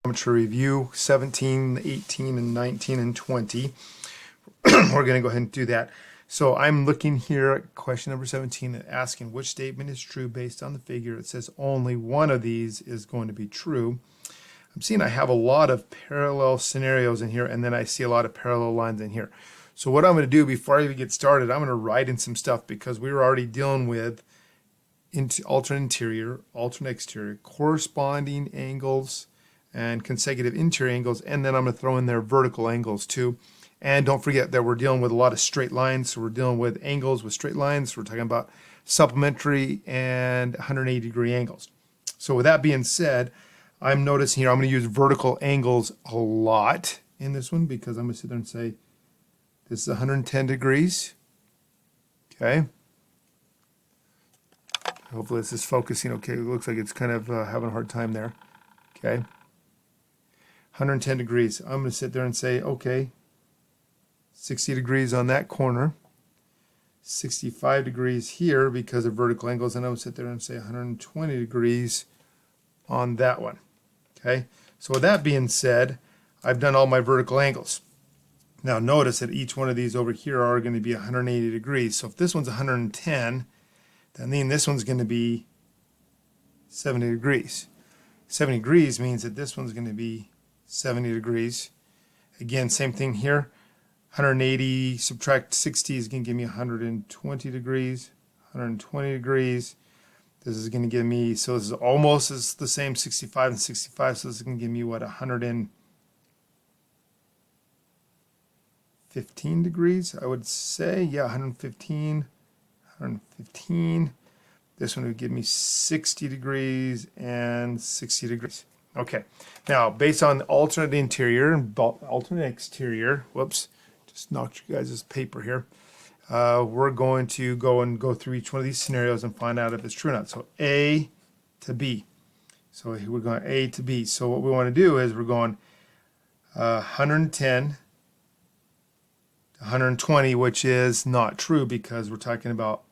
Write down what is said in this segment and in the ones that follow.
Geometry review 17, 18, and 19, and 20. We're going to go ahead and do that. So I'm looking here at question number 17 and asking which statement is true based on the figure. It says only one of these is going to be true. I'm seeing I have a lot of parallel scenarios in here, and then I see a lot of parallel lines in here. So what I'm going to do before I even get started, I'm going to write in some stuff because we were already dealing with alternate interior, alternate exterior, corresponding angles, and consecutive interior angles, and then I'm going to throw in there vertical angles too. And don't forget that we're dealing with a lot of straight lines, so we're dealing with angles with straight lines. We're talking about supplementary and 180-degree angles. So with that being said, I'm noticing here I'm going to use vertical angles a lot in this one because I'm going to sit there and say this is 110 degrees. Okay. Hopefully this is focusing okay. It looks like it's kind of having a hard time there. Okay. 110 degrees. I'm going to sit there and say, okay, 60 degrees on that corner, 65 degrees here because of vertical angles, and I'm going to sit there and say 120 degrees on that one. Okay. So with that being said, I've done all my vertical angles. Now notice that each one of these over here are going to be 180 degrees. So if this one's 110, then this one's going to be 70 degrees. 70 degrees means that this one's going to be 70 degrees. Again, same thing here. 180 subtract 60 is going to give me 120 degrees. 120 degrees. This is going to give me, so this is almost as the same, 65 and 65. So this is going to give me what, 115 degrees, I would say. Yeah, 115. 115. This one would give me 60 degrees and 60 degrees. Okay. Now, based on the alternate interior and alternate exterior, whoops, just knocked you guys' paper here. We're going to go through each one of these scenarios and find out if it's true or not. So A to B. So we're going A to B. So what we want to do is we're going 110 to 120, which is not true because we're talking about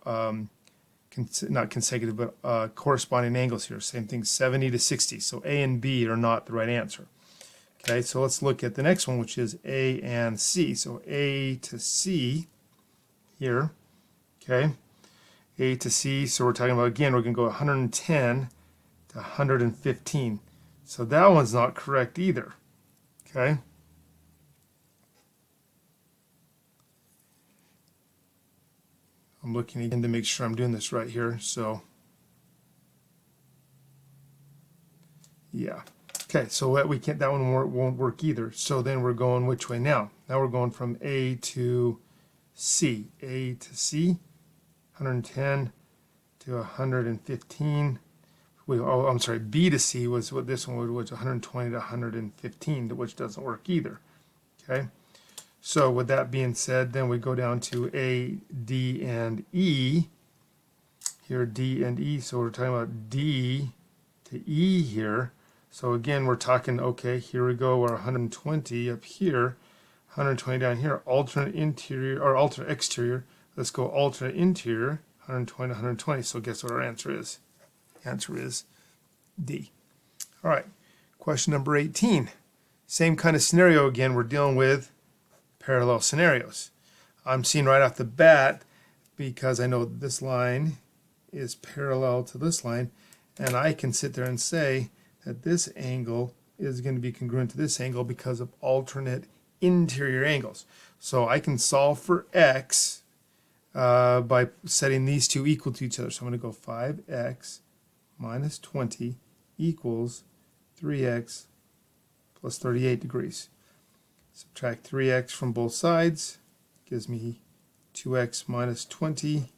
not consecutive, but corresponding angles here. Same thing, 70 to 60. So A and B are not the right answer. Okay, so let's look at the next one, which is A and C. So A to C here. Okay, A to C. So we're talking about, again, we're going to go 110 to 115. So that one's not correct either. Okay. I'm looking again to make sure I'm doing this right here. So, yeah. Okay, so that one won't work either. So then we're going which way now? Now we're going from A to C. A to C, 110 to 115. Oh, I'm sorry, B to C was what this one was, 120 to 115, which doesn't work either. Okay. So with that being said, then we go down to A, D, and E. Here, D and E. So we're talking about D to E here. So again, we're talking, okay, here we go, we're 120 up here, 120 down here, alternate interior, or alternate exterior. Let's go alternate interior, 120 to 120. So guess what our answer is? The answer is D. All right, question number 18. Same kind of scenario again, we're dealing with parallel scenarios. I'm seeing right off the bat, because I know this line is parallel to this line, and I can sit there and say that this angle is going to be congruent to this angle because of alternate interior angles. So I can solve for x by setting these two equal to each other. So I'm going to go 5x minus 20 equals 3x plus 38 degrees. Subtract 3x from both sides, gives me 2x minus 20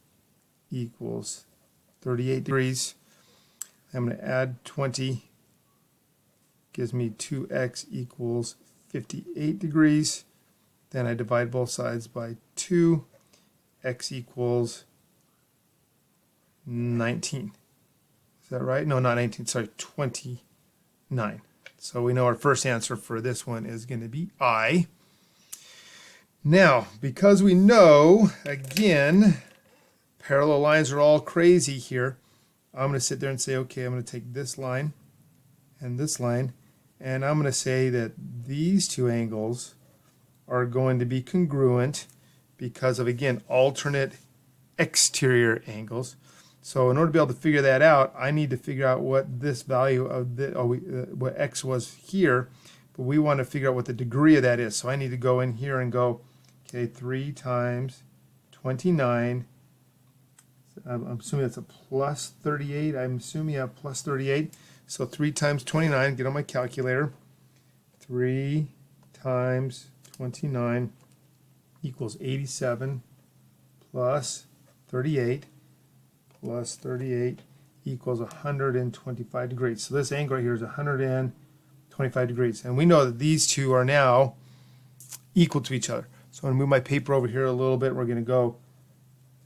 equals 38 degrees. I'm going to add 20, gives me 2x equals 58 degrees. Then I divide both sides by 2, x equals 19. Is that right? No, not 19, sorry, 29. So we know our first answer for this one is going to be I. Now, because we know, again, parallel lines are all crazy here, I'm going to sit there and say, okay, I'm going to take this line and this line, And I'm going to say that these two angles are going to be congruent because of, again, alternate exterior angles. So in order to be able to figure that out, I need to figure out what this value of what x was here, but we want to figure out what the degree of that is. So I need to go in here and go, okay, 3 times 29. I'm assuming that's a plus 38. I'm assuming, yeah, plus 38. So 3 times 29, get on my calculator. 3 times 29 equals 87 plus 38 plus 38 equals 125 degrees. So this angle right here is 125 degrees. And we know that these two are now equal to each other. So I'm going to move my paper over here a little bit. We're going to go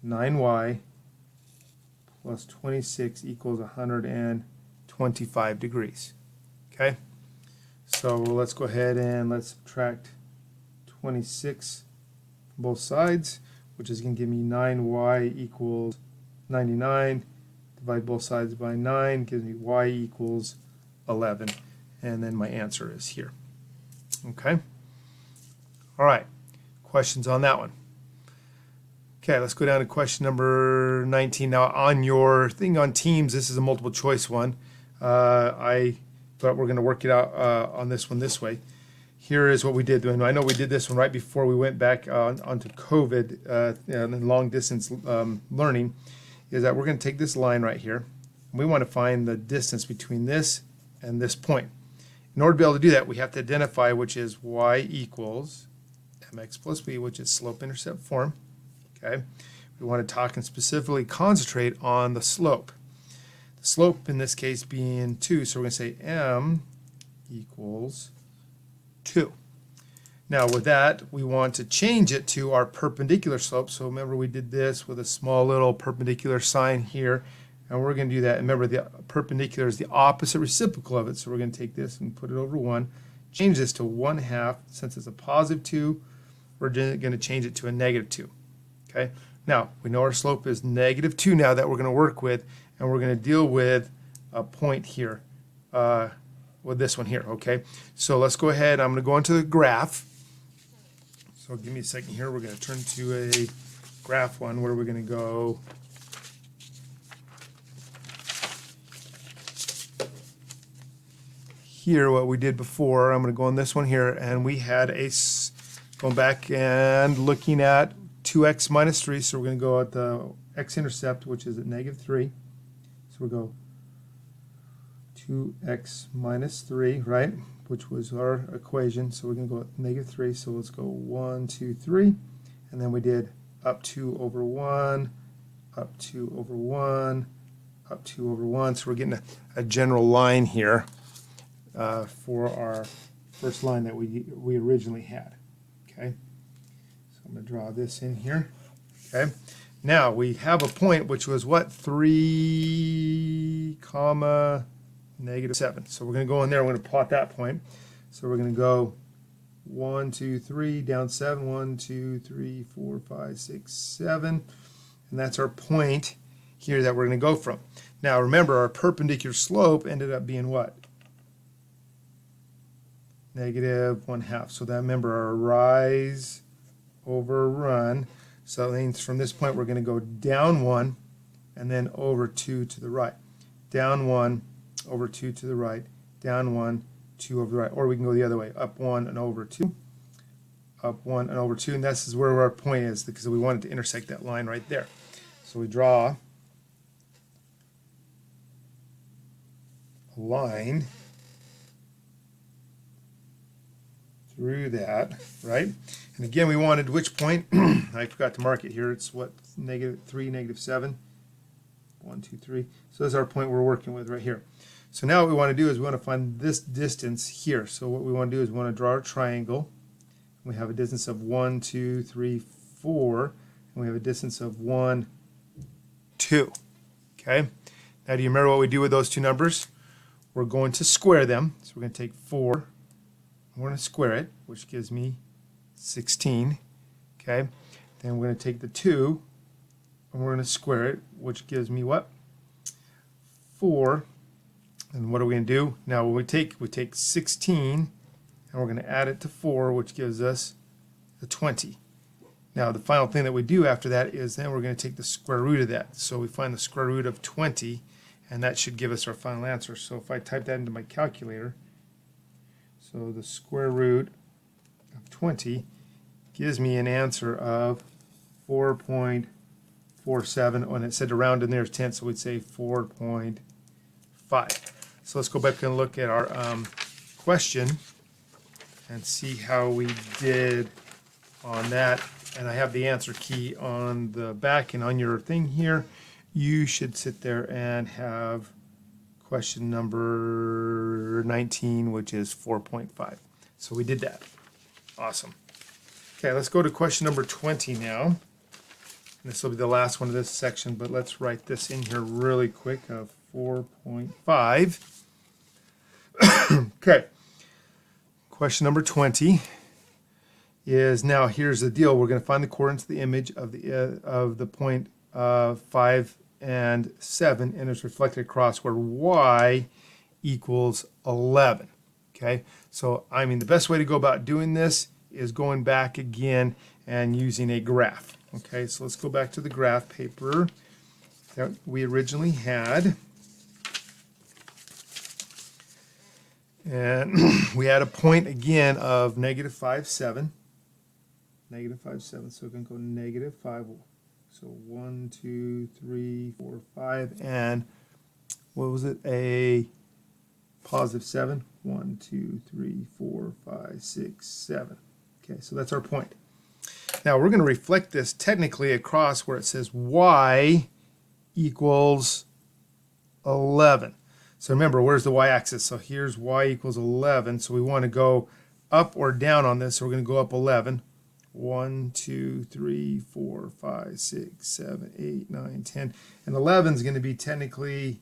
9y plus 26 equals 125 degrees. Okay? So let's go ahead and let's subtract 26 from both sides, which is going to give me 9y equals 99. Divide both sides by 9, gives me y equals 11. And then my answer is here. Okay? All right. Questions on that one? Okay, let's go down to question number 19. Now, on your thing on Teams, this is a multiple choice one. I thought we're going to work it out on this one this way. Here is what we did. And I know we did this one right before we went back onto COVID and long distance learning, is that we're going to take this line right here. And we want to find the distance between this and this point. In order to be able to do that, we have to identify which is y equals mx plus b, which is slope-intercept form. Okay, we want to talk and specifically concentrate on the slope. The slope in this case being 2, so we're going to say m equals 2. Now with that, we want to change it to our perpendicular slope. So remember we did this with a small little perpendicular sign here, and we're going to do that. Remember the perpendicular is the opposite reciprocal of it, so we're going to take this and put it over 1. Change this to 1/2. Since it's a positive 2, we're going to change it to a negative 2. Okay. Now we know our slope is negative 2 now that we're going to work with, and we're going to deal with a point here with this one here. Okay. So let's go ahead. I'm going to go into the graph. So give me a second here. We're going to turn to a graph one where we're going to go here. What we did before, I'm going to go on this one here, and we had going back and looking at 2x minus 3, so we're going to go at the x-intercept, which is at negative 3. So we'll go 2x minus 3, right, which was our equation. So we're going to go at negative 3, so let's go 1, 2, 3. And then we did up 2 over 1, up 2 over 1, up 2 over 1. So we're getting a general line here for our first line that we originally had. Okay. I'm going to draw this in here. Okay. Now we have a point which was what? 3, negative 7. So we're going to go in there. We're going to plot that point. So we're going to go 1, 2, 3, down 7. 1, 2, 3, 4, 5, 6, 7. And that's our point here that we're going to go from. Now remember, our perpendicular slope ended up being what? Negative 1/2. So that, remember, our rise over run. So that means from this point we're going to go down 1 and then over 2 to the right. Down 1, over 2 to the right. Down 1, 2 over the right. Or we can go the other way. Up 1 and over 2. Up 1 and over 2. And this is where our point is, because we wanted to intersect that line right there. So we draw a line through that, right? And again, we wanted which point? I forgot to mark it here. It's what? Negative 3, negative 7. 1, 2, 3. So this is our point we're working with right here. So now what we want to do is we want to find this distance here. So what we want to do is we want to draw our triangle. We have a distance of 1, 2, 3, 4. And we have a distance of 1, 2. Okay? Now do you remember what we do with those two numbers? We're going to square them. So we're going to take 4. We're going to square it, which gives me 16. Okay? Then we're going to take the 2, and we're going to square it, which gives me what? 4. And what are we going to do? Now we take 16 and we're going to add it to 4, which gives us the 20. Now the final thing that we do after that is then we're going to take the square root of that. So we find the square root of 20, and that should give us our final answer. So if I type that into my calculator, so the square root of 20 gives me an answer of 4.47, and it said to round in there is 10, so we'd say 4.5. So let's go back and look at our question and see how we did on that. And I have the answer key on the back, and on your thing here, you should sit there and have question number 19, which is 4.5. So we did that. Awesome. Okay, let's go to question number 20 now. And this will be the last one of this section, but let's write this in here really quick of 4.5. Okay. Question number 20 is, now here's the deal. We're going to find the coordinates of the image of the point 5 and 7, and it's reflected across where y equals 11. Okay, so I mean the best way to go about doing this is going back again and using a graph. Okay, so let's go back to the graph paper that we originally had. And we had a point again of negative 5, 7. Negative 5, 7. So we're going to go negative 5. So 1, 2, 3, 4, 5. And what was it? A positive 7. 1, 2, 3, 4, 5, 6, 7. Okay, so that's our point. Now we're going to reflect this technically across where it says y equals 11. So remember, where's the y-axis? So here's y equals 11. So we want to go up or down on this. So we're going to go up 11. 1, 2, 3, 4, 5, 6, 7, 8, 9, 10. And 11 is going to be technically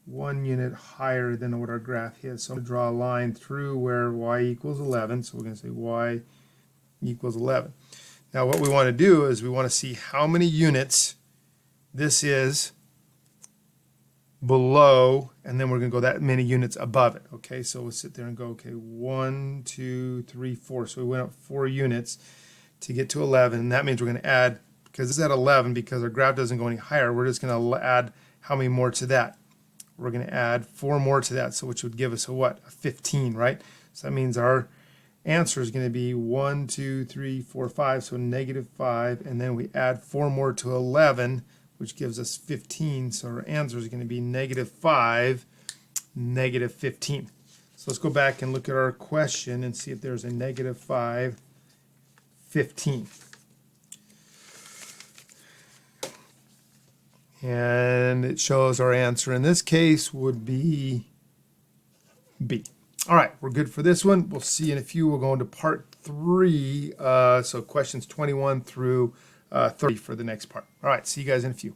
1 unit higher than what our graph is. So I'm going to draw a line through where y equals 11. So we're going to say y equals 11. Now what we want to do is we want to see how many units this is below, and then we're going to go that many units above it. Okay, so we'll sit there and go, okay, 1, 2, 3, 4. So we went up 4 units to get to 11, and that means we're going to add, because this is at 11, because our graph doesn't go any higher, we're just going to add how many more to that? We're going to add 4 more to that, so which would give us a what? A 15, right? So that means our answer is going to be 1, 2, 3, 4, 5, so negative 5, and then we add 4 more to 11, which gives us 15. So our answer is going to be negative 5, negative 15. So let's go back and look at our question and see if there's a negative 5, 15. And it shows our answer in this case would be B. All right, we're good for this one. We'll see you in a few. We'll go into part 3, so questions 21 through 30 for the next part. All right, see you guys in a few.